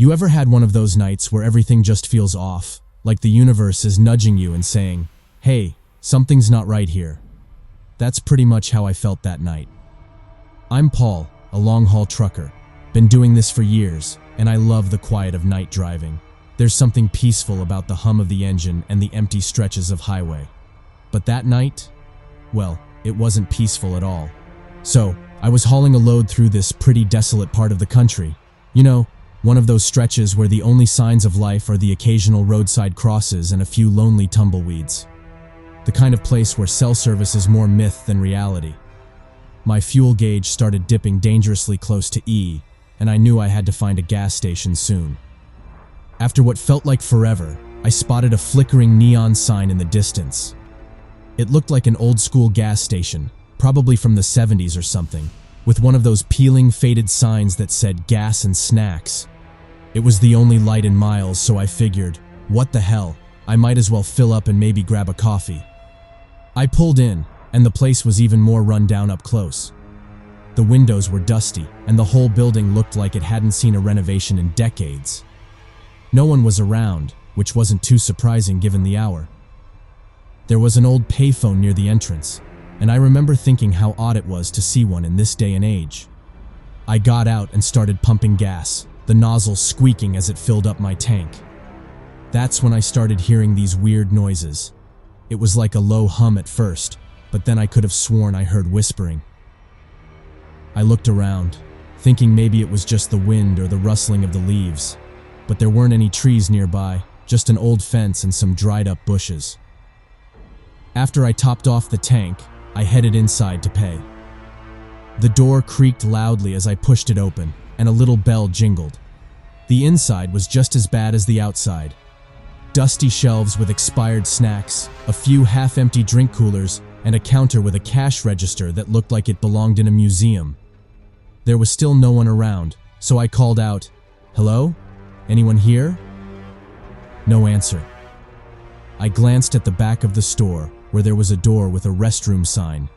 You ever had one of those nights where everything just feels off, like the universe is nudging you and saying, "Hey, something's not right here"? That's pretty much how I felt that night. I'm Paul, a long-haul trucker. Been doing this for years, and I love the quiet of night driving. There's something peaceful about the hum of the engine and the empty stretches of highway. But that night, well, it wasn't peaceful at all. So, I was hauling a load through this pretty desolate part of the country. You know, one of those stretches where the only signs of life are the occasional roadside crosses and a few lonely tumbleweeds. The kind of place where cell service is more myth than reality. My fuel gauge started dipping dangerously close to E, and I knew I had to find a gas station soon. After what felt like forever, I spotted a flickering neon sign in the distance. It looked like an old-school gas station, probably from the 70s or something, with one of those peeling, faded signs that said gas and snacks. It was the only light in miles, so I figured, what the hell, I might as well fill up and maybe grab a coffee. I pulled in, and the place was even more run down up close. The windows were dusty, and the whole building looked like it hadn't seen a renovation in decades. No one was around, which wasn't too surprising given the hour. There was an old payphone near the entrance, and I remember thinking how odd it was to see one in this day and age. I got out and started pumping gas, the nozzle squeaking as it filled up my tank. That's when I started hearing these weird noises. It was like a low hum at first, but then I could have sworn I heard whispering. I looked around, thinking maybe it was just the wind or the rustling of the leaves, but there weren't any trees nearby, just an old fence and some dried-up bushes. After I topped off the tank, I headed inside to pay. The door creaked loudly as I pushed it open, and a little bell jingled. The inside was just as bad as the outside. Dusty shelves with expired snacks, a few half-empty drink coolers, and a counter with a cash register that looked like it belonged in a museum. There was still no one around, so I called out, "Hello? Anyone here?" No answer. I glanced at the back of the store, where there was a door with a restroom sign.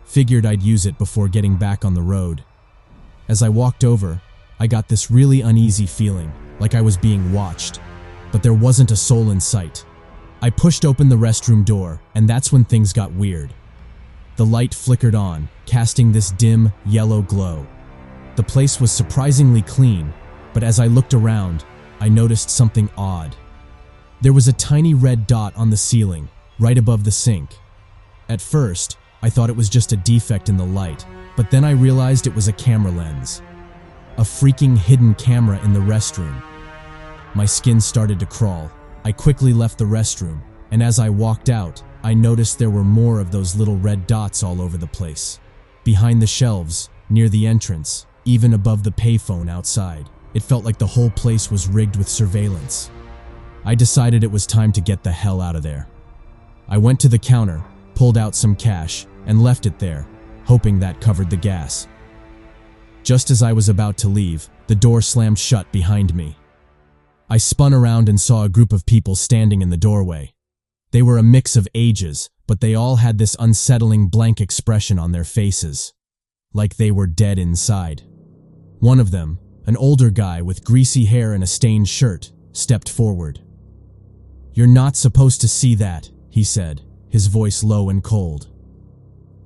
Figured I'd use it before getting back on the road. As I walked over, I got this really uneasy feeling, like I was being watched. But there wasn't a soul in sight. I pushed open the restroom door, and that's when things got weird. The light flickered on, casting this dim, yellow glow. The place was surprisingly clean, but as I looked around, I noticed something odd. There was a tiny red dot on the ceiling, right above the sink. At first, I thought it was just a defect in the light, but then I realized it was a camera lens. A freaking hidden camera in the restroom. My skin started to crawl. I quickly left the restroom, and as I walked out, I noticed there were more of those little red dots all over the place. Behind the shelves, near the entrance, even above the payphone outside. It felt like the whole place was rigged with surveillance. I decided it was time to get the hell out of there. I went to the counter, pulled out some cash, and left it there, hoping that covered the gas. Just as I was about to leave, the door slammed shut behind me. I spun around and saw a group of people standing in the doorway. They were a mix of ages, but they all had this unsettling blank expression on their faces, like they were dead inside. One of them, an older guy with greasy hair and a stained shirt, stepped forward. "You're not supposed to see that," he said, his voice low and cold.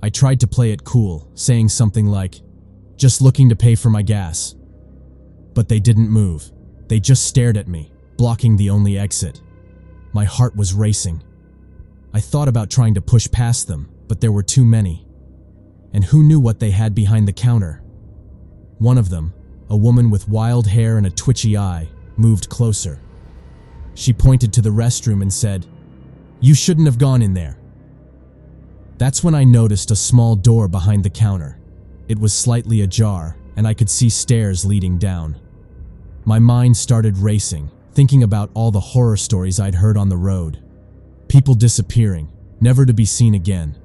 I tried to play it cool, saying something like, "Just looking to pay for my gas." But they didn't move. They just stared at me, blocking the only exit. My heart was racing. I thought about trying to push past them, but there were too many. And who knew what they had behind the counter? One of them, a woman with wild hair and a twitchy eye, moved closer. She pointed to the restroom and said, "You shouldn't have gone in there." That's when I noticed a small door behind the counter. It was slightly ajar, and I could see stairs leading down. My mind started racing, thinking about all the horror stories I'd heard on the road. People disappearing, never to be seen again.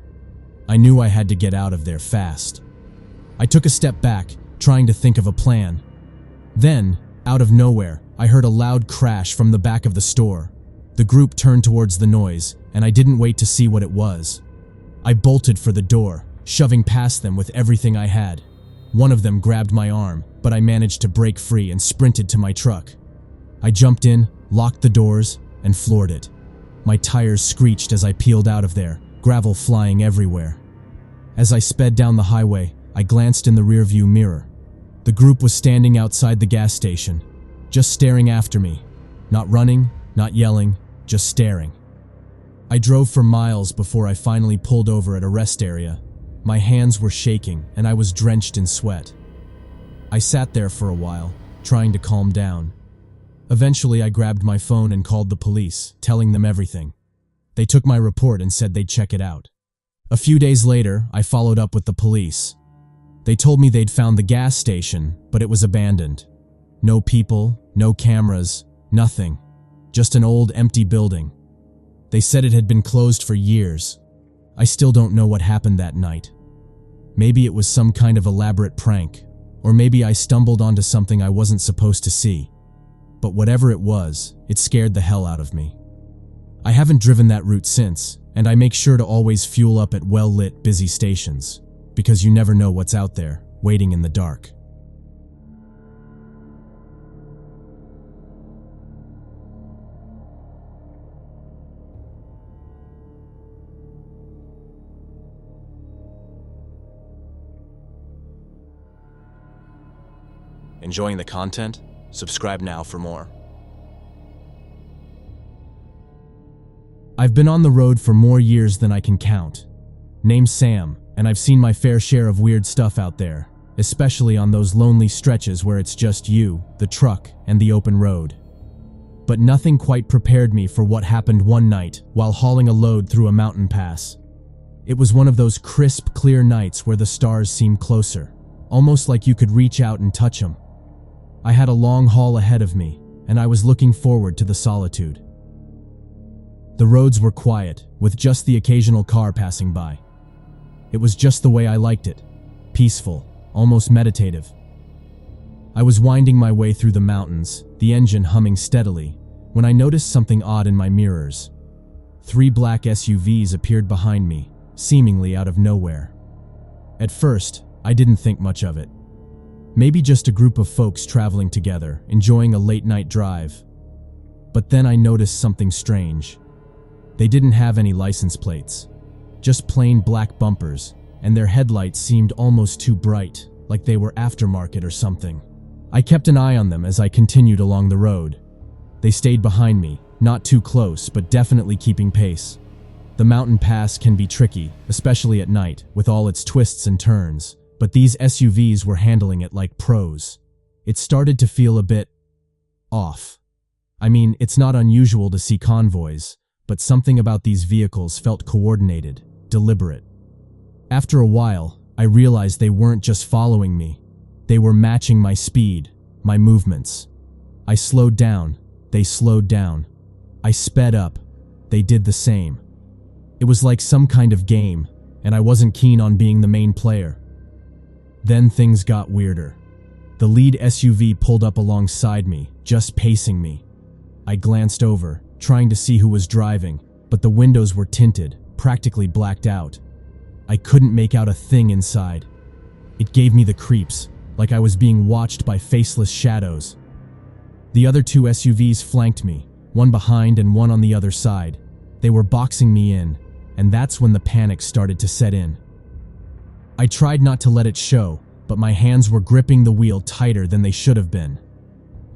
I knew I had to get out of there fast. I took a step back, trying to think of a plan. Then, out of nowhere, I heard a loud crash from the back of the store. The group turned towards the noise, and I didn't wait to see what it was. I bolted for the door, shoving past them with everything I had. One of them grabbed my arm, but I managed to break free and sprinted to my truck. I jumped in, locked the doors, and floored it. My tires screeched as I peeled out of there, gravel flying everywhere. As I sped down the highway, I glanced in the rearview mirror. The group was standing outside the gas station, just staring after me. Not running, not yelling, just staring. I drove for miles before I finally pulled over at a rest area. My hands were shaking and I was drenched in sweat. I sat there for a while, trying to calm down. Eventually, I grabbed my phone and called the police, telling them everything. They took my report and said they'd check it out. A few days later, I followed up with the police. They told me they'd found the gas station, but it was abandoned. No people, no cameras, nothing. Just an old, empty building. They said it had been closed for years. I still don't know what happened that night. Maybe it was some kind of elaborate prank, or maybe I stumbled onto something I wasn't supposed to see. But whatever it was, it scared the hell out of me. I haven't driven that route since, and I make sure to always fuel up at well-lit, busy stations, because you never know what's out there, waiting in the dark. Enjoying the content? Subscribe now for more. I've been on the road for more years than I can count. Name's Sam, and I've seen my fair share of weird stuff out there, especially on those lonely stretches where it's just you, the truck, and the open road. But nothing quite prepared me for what happened one night while hauling a load through a mountain pass. It was one of those crisp, clear nights where the stars seemed closer, almost like you could reach out and touch them. I had a long haul ahead of me, and I was looking forward to the solitude. The roads were quiet, with just the occasional car passing by. It was just the way I liked it, peaceful, almost meditative. I was winding my way through the mountains, the engine humming steadily, when I noticed something odd in my mirrors. 3 black SUVs appeared behind me, seemingly out of nowhere. At first, I didn't think much of it. Maybe just a group of folks traveling together, enjoying a late-night drive. But then I noticed something strange. They didn't have any license plates, just plain black bumpers, and their headlights seemed almost too bright, like they were aftermarket or something. I kept an eye on them as I continued along the road. They stayed behind me, not too close, but definitely keeping pace. The mountain pass can be tricky, especially at night, with all its twists and turns, but these SUVs were handling it like pros. It started to feel a bit off. I mean, it's not unusual to see convoys, but something about these vehicles felt coordinated, deliberate. After a while, I realized they weren't just following me. They were matching my speed, my movements. I slowed down, they slowed down. I sped up, they did the same. It was like some kind of game, and I wasn't keen on being the main player. Then things got weirder. The lead SUV pulled up alongside me, just pacing me. I glanced over, trying to see who was driving, but the windows were tinted, practically blacked out. I couldn't make out a thing inside. It gave me the creeps, like I was being watched by faceless shadows. The other 2 SUVs flanked me, one behind and one on the other side. They were boxing me in, and that's when the panic started to set in. I tried not to let it show, but my hands were gripping the wheel tighter than they should have been.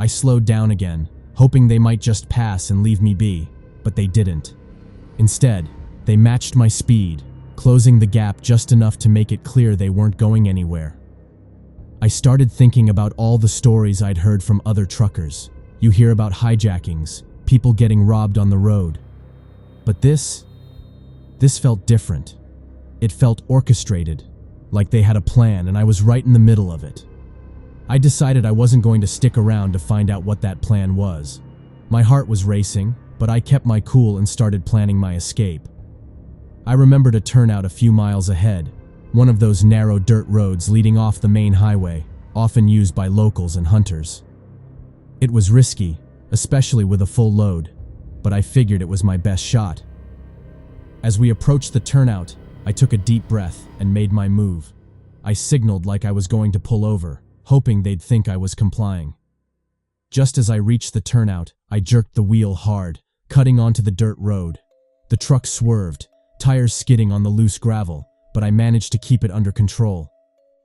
I slowed down again, hoping they might just pass and leave me be, but they didn't. Instead, they matched my speed, closing the gap just enough to make it clear they weren't going anywhere. I started thinking about all the stories I'd heard from other truckers. You hear about hijackings, people getting robbed on the road. But this felt different. It felt orchestrated, like they had a plan and I was right in the middle of it. I decided I wasn't going to stick around to find out what that plan was. My heart was racing, but I kept my cool and started planning my escape. I remembered a turnout a few miles ahead, one of those narrow dirt roads leading off the main highway, often used by locals and hunters. It was risky, especially with a full load, but I figured it was my best shot. As we approached the turnout, I took a deep breath and made my move. I signaled like I was going to pull over, hoping they'd think I was complying. Just as I reached the turnout, I jerked the wheel hard, cutting onto the dirt road. The truck swerved, tires skidding on the loose gravel, but I managed to keep it under control.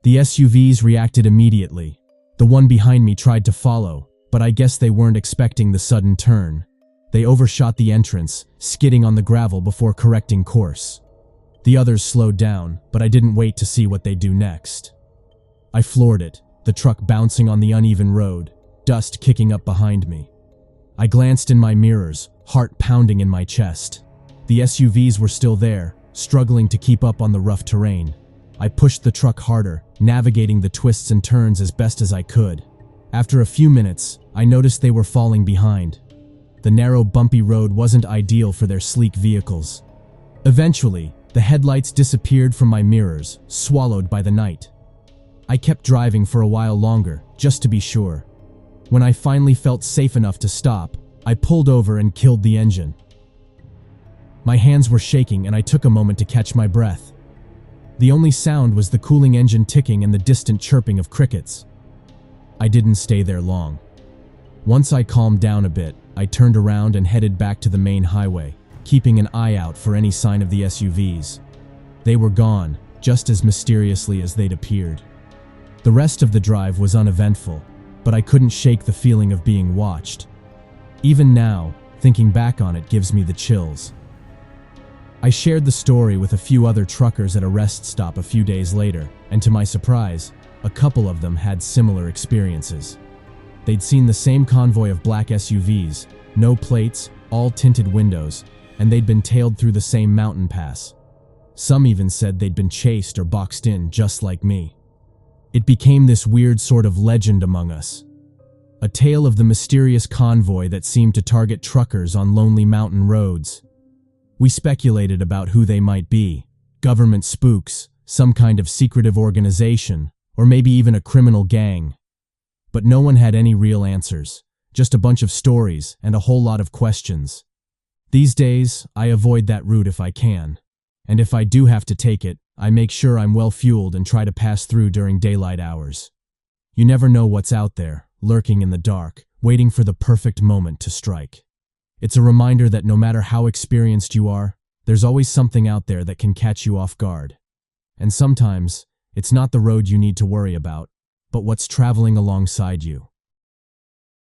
The SUVs reacted immediately. The one behind me tried to follow, but I guess they weren't expecting the sudden turn. They overshot the entrance, skidding on the gravel before correcting course. The others slowed down, but I didn't wait to see what they'd do next. I floored it, the truck bouncing on the uneven road, dust kicking up behind me. I glanced in my mirrors, heart pounding in my chest. The SUVs were still there, struggling to keep up on the rough terrain. I pushed the truck harder, navigating the twists and turns as best as I could. After a few minutes, I noticed they were falling behind. The narrow, bumpy road wasn't ideal for their sleek vehicles. Eventually, the headlights disappeared from my mirrors, swallowed by the night. I kept driving for a while longer, just to be sure. When I finally felt safe enough to stop, I pulled over and killed the engine. My hands were shaking and I took a moment to catch my breath. The only sound was the cooling engine ticking and the distant chirping of crickets. I didn't stay there long. Once I calmed down a bit, I turned around and headed back to the main highway, keeping an eye out for any sign of the SUVs. They were gone, just as mysteriously as they'd appeared. The rest of the drive was uneventful, but I couldn't shake the feeling of being watched. Even now, thinking back on it gives me the chills. I shared the story with a few other truckers at a rest stop a few days later, and to my surprise, a couple of them had similar experiences. They'd seen the same convoy of black SUVs, no plates, all tinted windows, and they'd been tailed through the same mountain pass. Some even said they'd been chased or boxed in just like me. It became this weird sort of legend among us. A tale of the mysterious convoy that seemed to target truckers on lonely mountain roads. We speculated about who they might be: government spooks, some kind of secretive organization, or maybe even a criminal gang. But no one had any real answers, just a bunch of stories and a whole lot of questions. These days, I avoid that route if I can. And if I do have to take it, I make sure I'm well fueled and try to pass through during daylight hours. You never know what's out there, lurking in the dark, waiting for the perfect moment to strike. It's a reminder that no matter how experienced you are, there's always something out there that can catch you off guard. And sometimes, it's not the road you need to worry about, but what's traveling alongside you.